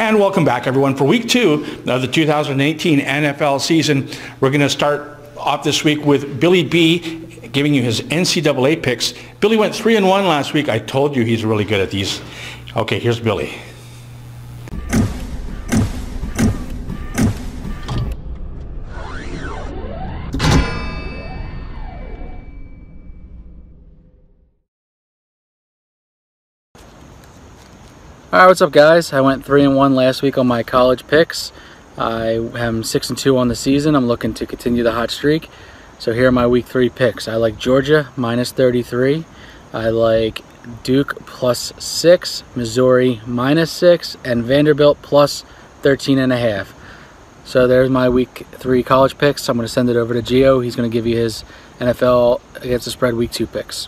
And welcome back, everyone. For week 2 of the 2018 NFL season, we're going to start off this week with Billy B giving you his NCAA picks. Billy went 3-1 last week. I told you he's really good at these. Okay, here's Billy. Alright, what's up guys? I went 3-1 last week on my college picks. I am 6-2 on the season. I'm looking to continue the hot streak. So here are my week 3 picks. I like Georgia -33. I like Duke +6, Missouri -6, and Vanderbilt +13.5. So there's my week 3 college picks. I'm going to send it over to Gio. He's going to give you his NFL against the spread week 2 picks.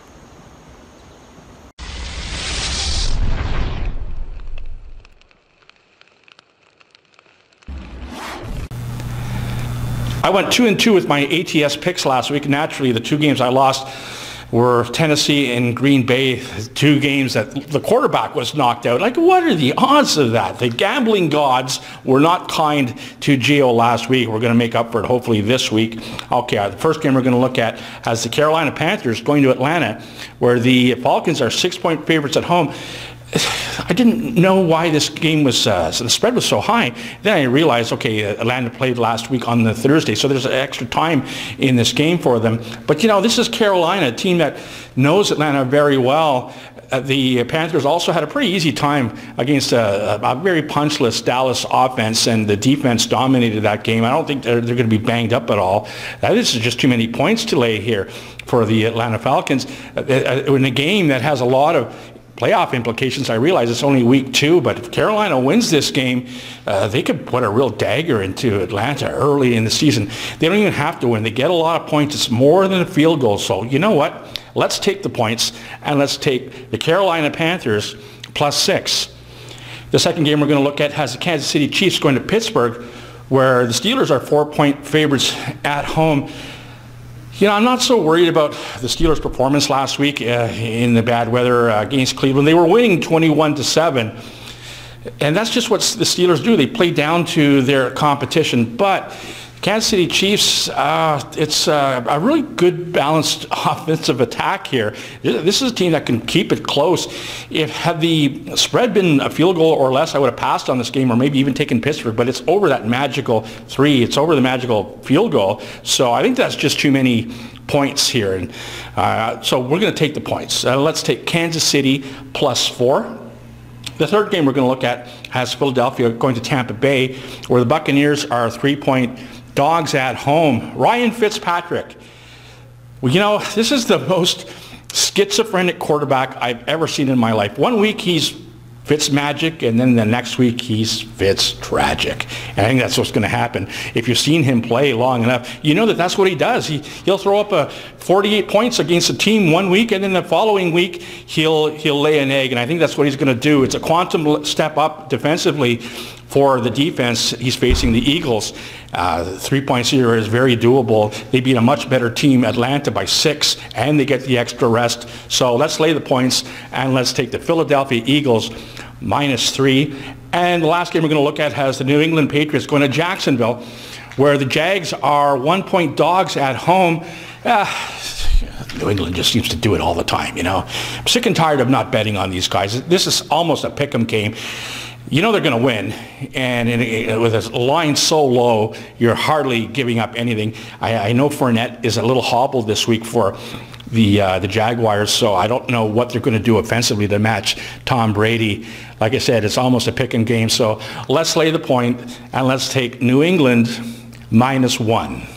I went 2-2 with my ATS picks last week. Naturally, the 2 games I lost were Tennessee and Green Bay, 2 games that the quarterback was knocked out. Like, what are the odds of that? The gambling gods were not kind to Gio last week. We're going to make up for it hopefully this week. Okay, the first game we're going to look at has the Carolina Panthers going to Atlanta, where the Falcons are 6-point favorites at home. I didn't know why this game was, the spread was so high. Then I realized, okay, Atlanta played last week on the Thursday, so there's extra time in this game for them. But, you know, this is Carolina, a team that knows Atlanta very well. The Panthers also had a pretty easy time against a very punchless Dallas offense, and the defense dominated that game. I don't think they're going to be banged up at all. This is just too many points to lay here for the Atlanta Falcons in a game that has a lot of playoff implications. I realize it's only week 2, but if Carolina wins this game, they could put a real dagger into Atlanta early in the season. They don't even have to win. They get a lot of points. It's more than a field goal. So you know what? Let's take the points, and let's take the Carolina Panthers +6. The second game we're going to look at has the Kansas City Chiefs going to Pittsburgh, where the Steelers are 4-point favorites at home. You know, I'm not so worried about the Steelers' performance last week in the bad weather against Cleveland. They were winning 21-7, and that's just what the Steelers do. They play down to their competition. But Kansas City Chiefs, it's a really good balanced offensive attack here. This is a team that can keep it close. Had the spread been a field goal or less, I would have passed on this game, or maybe even taken Pittsburgh, but it's over that magical 3. It's over the magical field goal. So I think that's just too many points here. And so we're going to take the points. Let's take Kansas City +4. The third game we're going to look at has Philadelphia going to Tampa Bay, where the Buccaneers are 3-point dogs at home. Ryan Fitzpatrick. Well, you know, this is the most schizophrenic quarterback I've ever seen in my life. One week he's Fitzmagic, and then the next week he's Fitz-tragic. And I think that's what's going to happen. If you've seen him play long enough, you know that that's what he does. He'll throw up 48 points against a team one week, and then the following week he'll lay an egg. And I think that's what he's going to do. It's a quantum step up defensively for the defense. He's facing the Eagles. 3 points here is very doable. They beat a much better team, Atlanta, by 6, and they get the extra rest. So let's lay the points, and let's take the Philadelphia Eagles -3. And the last game we're going to look at has the New England Patriots going to Jacksonville, where the Jags are 1-point dogs at home. New England just seems to do it all the time, you know. I'm sick and tired of not betting on these guys. This is almost a pick'em game. You know they're going to win, and with a line so low, you're hardly giving up anything. I know Fournette is a little hobbled this week for the Jaguars, so I don't know what they're going to do offensively to match Tom Brady. Like I said, it's almost a pick-em game, so let's lay the point, and let's take New England -1.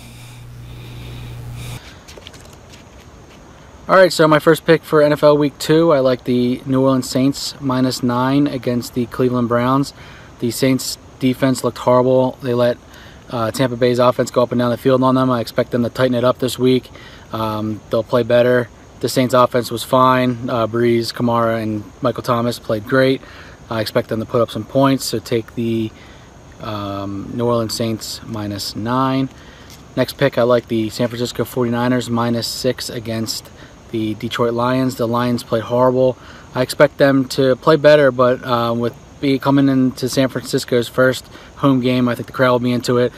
Alright, so my first pick for NFL Week 2, I like the New Orleans Saints -9 against the Cleveland Browns. The Saints defense looked horrible. They let Tampa Bay's offense go up and down the field on them. I expect them to tighten it up this week. They'll play better. The Saints offense was fine. Breeze, Kamara, and Michael Thomas played great. I expect them to put up some points, so take the New Orleans Saints -9. Next pick, I like the San Francisco 49ers -6 against the Detroit Lions. The Lions played horrible. I expect them to play better, but with be coming into San Francisco's first home game. I think the crowd will be into it.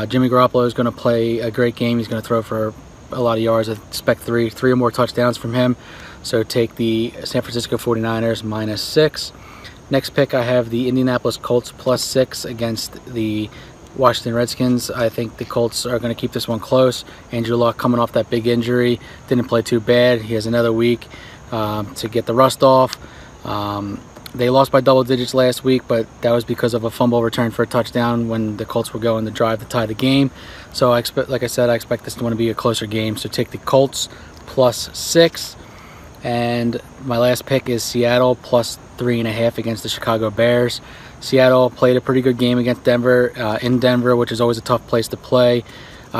Jimmy Garoppolo is going to play a great game. He's going to throw for a lot of yards. I expect three or more touchdowns from him. So take the San Francisco 49ers -6. Next pick, I have the Indianapolis Colts +6 against the Washington Redskins. I think the Colts are going to keep this one close. Andrew Luck coming off that big injury, didn't play too bad. He has another week to get the rust off. They lost by double digits last week, but that was because of a fumble return for a touchdown when the Colts were going to drive to tie the game. So I expect, like I said, I expect this one to be a closer game. So take the Colts +6. And my last pick is Seattle +3.5 against the Chicago Bears. Seattle played a pretty good game against Denver, in Denver, which is always a tough place to play.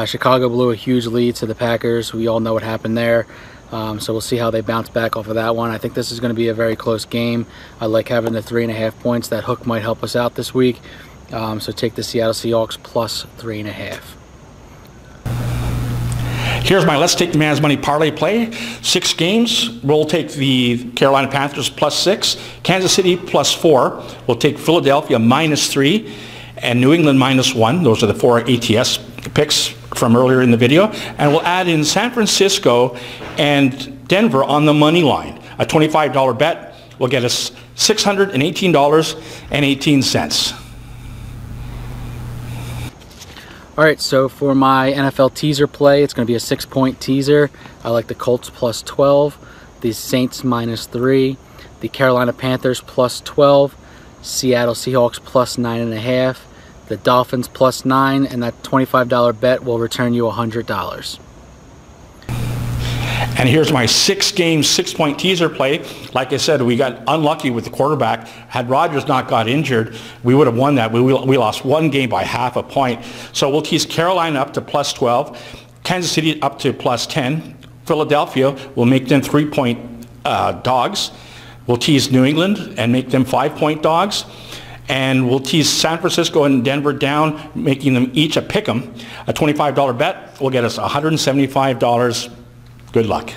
Chicago blew a huge lead to the Packers. We all know what happened there. So we'll see how they bounce back off of that one. I think this is going to be a very close game. I like having the 3.5 points. That hook might help us out this week. So take the Seattle Seahawks +3.5. Here's my Let's Take the Man's Money parlay play. 6 games. We'll take the Carolina Panthers +6, Kansas City +4. We'll take Philadelphia -3, and New England -1. Those are the 4 ATS picks from earlier in the video. And we'll add in San Francisco and Denver on the money line. A $25 bet will get us $618.18. All right, so for my NFL teaser play, it's going to be a 6-point teaser. I like the Colts +12, the Saints -3, the Carolina Panthers +12, Seattle Seahawks +9.5, the Dolphins +9, and that $25 bet will return you $100. And here's my 6-game, 6-point teaser play. Like I said, we got unlucky with the quarterback. Had Rodgers not got injured, we would have won that. We lost one game by half a point. So we'll tease Carolina up to +12, Kansas City up to +10, Philadelphia, we'll make them 3-point dogs. We'll tease New England and make them 5-point dogs. And we'll tease San Francisco and Denver down, making them each a pick'em. A $25 bet will get us $175. Good luck.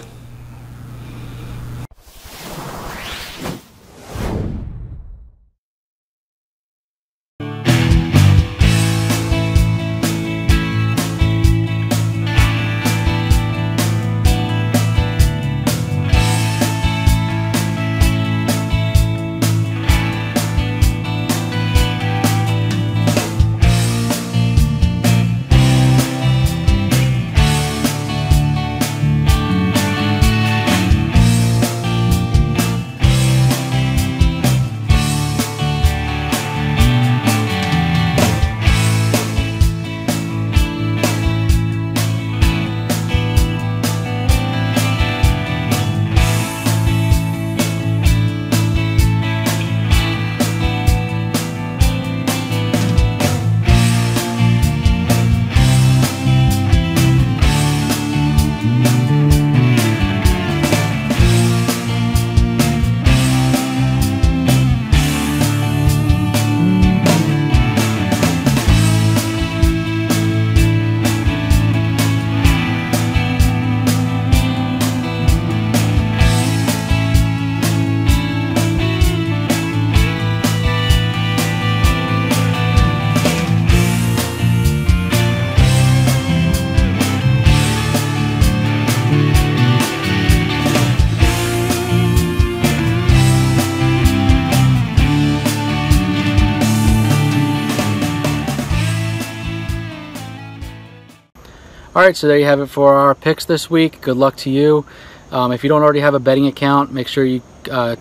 All right, so there you have it for our picks this week. Good luck to you. If you don't already have a betting account, make sure you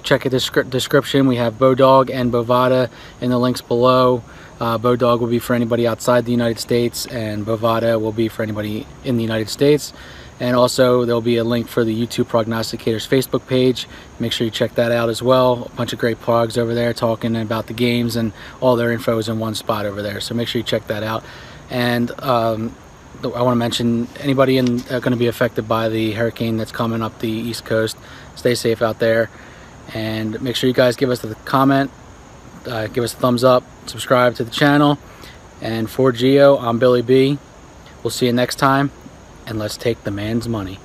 check the description. We have Bodog and Bovada in the links below. Bodog will be for anybody outside the United States, and Bovada will be for anybody in the United States. And also, there'll be a link for the YouTube Prognosticators Facebook page. Make sure you check that out as well. A bunch of great progs over there talking about the games, and all their info is in one spot over there. So make sure you check that out. And I want to mention anybody going to be affected by the hurricane that's coming up the East Coast. Stay safe out there, and make sure you guys give us a comment, give us a thumbs up, subscribe to the channel. And for Gio, I'm Billy B. We'll see you next time, and let's take the man's money.